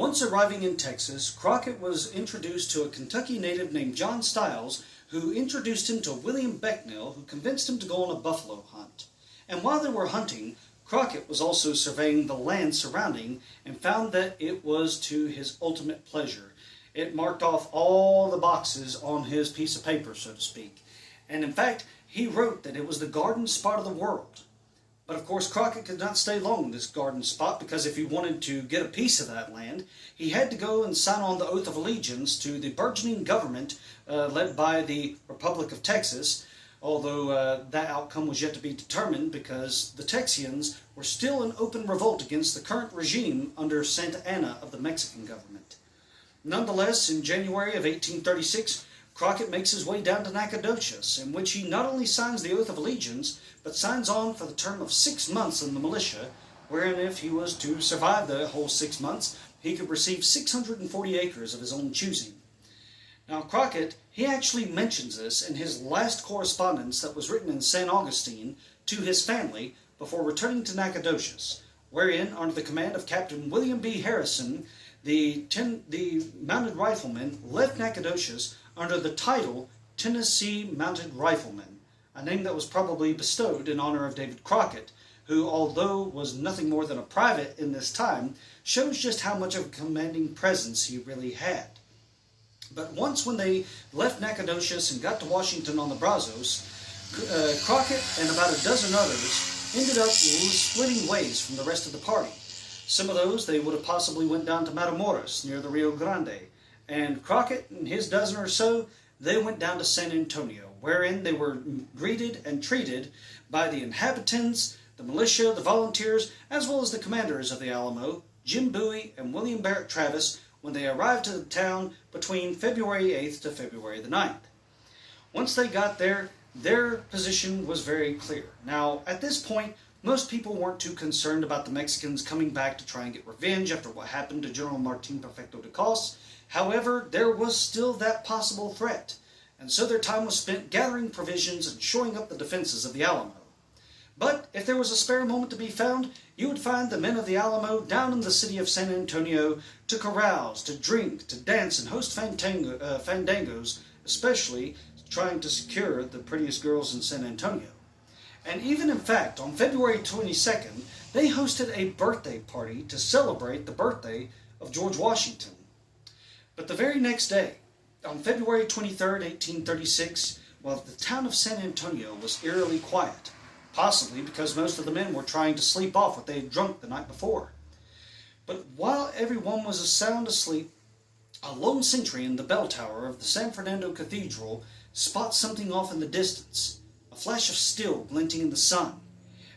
Once arriving in Texas, Crockett was introduced to a Kentucky native named John Stiles, who introduced him to William Becknell, who convinced him to go on a buffalo hunt. And while they were hunting, Crockett was also surveying the land surrounding and found that it was to his ultimate pleasure. It marked off all the boxes on his piece of paper, so to speak. And in fact, he wrote that it was the garden spot of the world. But of course, Crockett could not stay long in this garden spot, because if he wanted to get a piece of that land, he had to go and sign on the oath of allegiance to the burgeoning government led by the Republic of Texas, although that outcome was yet to be determined, because the Texians were still in open revolt against the current regime under Santa Anna of the Mexican government. Nonetheless, in January of 1836, Crockett makes his way down to Nacogdoches, in which he not only signs the oath of allegiance, but signs on for the term of 6 months in the militia, wherein if he was to survive the whole 6 months, he could receive 640 acres of his own choosing. Now Crockett, he actually mentions this in his last correspondence that was written in St. Augustine to his family before returning to Nacogdoches, wherein, under the command of Captain William B. Harrison, the mounted riflemen left Nacogdoches under the title Tennessee Mounted Riflemen, a name that was probably bestowed in honor of David Crockett, who, although was nothing more than a private in this time, shows just how much of a commanding presence he really had. But once when they left Nacogdoches and got to Washington on the Brazos, Crockett and about a dozen others ended up splitting ways from the rest of the party. Some of those, they would have possibly went down to Matamoros near the Rio Grande, and Crockett and his dozen or so, they went down to San Antonio, wherein they were greeted and treated by the inhabitants, the militia, the volunteers, as well as the commanders of the Alamo, Jim Bowie and William Barrett Travis, when they arrived to the town between February 8th to February the 9th. Once they got there, their position was very clear. Now, at this point, most people weren't too concerned about the Mexicans coming back to try and get revenge after what happened to General Martin Perfecto de Cos. However, there was still that possible threat, and so their time was spent gathering provisions and shoring up the defenses of the Alamo. But if there was a spare moment to be found, you would find the men of the Alamo down in the city of San Antonio to carouse, to drink, to dance, and host fandangos, especially trying to secure the prettiest girls in San Antonio. And even in fact, on February 22nd, they hosted a birthday party to celebrate the birthday of George Washington. But the very next day, on February 23rd, 1836, well, the town of San Antonio was eerily quiet, possibly because most of the men were trying to sleep off what they had drunk the night before. But while everyone was sound asleep, a lone sentry in the bell tower of the San Fernando Cathedral spots something off in the distance, a flash of steel glinting in the sun.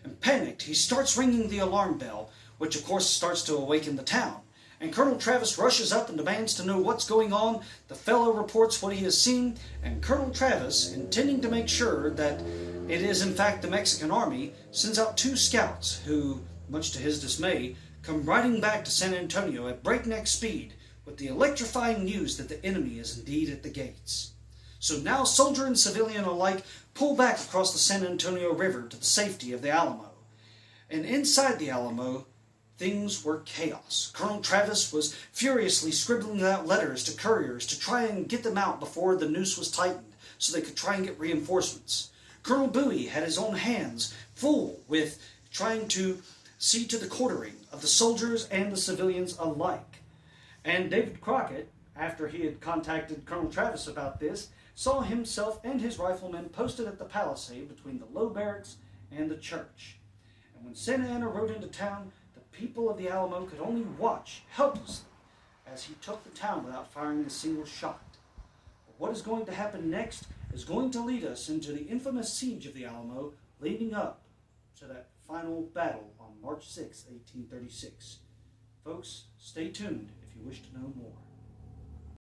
And panicked, he starts ringing the alarm bell, which of course starts to awaken the town. And Colonel Travis rushes up and demands to know what's going on. The fellow reports what he has seen, and Colonel Travis, intending to make sure that it is in fact the Mexican army, sends out 2 scouts who, much to his dismay, come riding back to San Antonio at breakneck speed with the electrifying news that the enemy is indeed at the gates. So now soldier and civilian alike pull back across the San Antonio River to the safety of the Alamo. And inside the Alamo, things were chaos. Colonel Travis was furiously scribbling out letters to couriers to try and get them out before the noose was tightened so they could try and get reinforcements. Colonel Bowie had his own hands full with trying to see to the quartering of the soldiers and the civilians alike. And David Crockett, after he had contacted Colonel Travis about this, saw himself and his riflemen posted at the palisade between the low barracks and the church. And when Santa Anna rode into town, the people of the Alamo could only watch helplessly as he took the town without firing a single shot. But what is going to happen next is going to lead us into the infamous siege of the Alamo, leading up to that final battle on March 6, 1836. Folks, stay tuned if you wish to know more.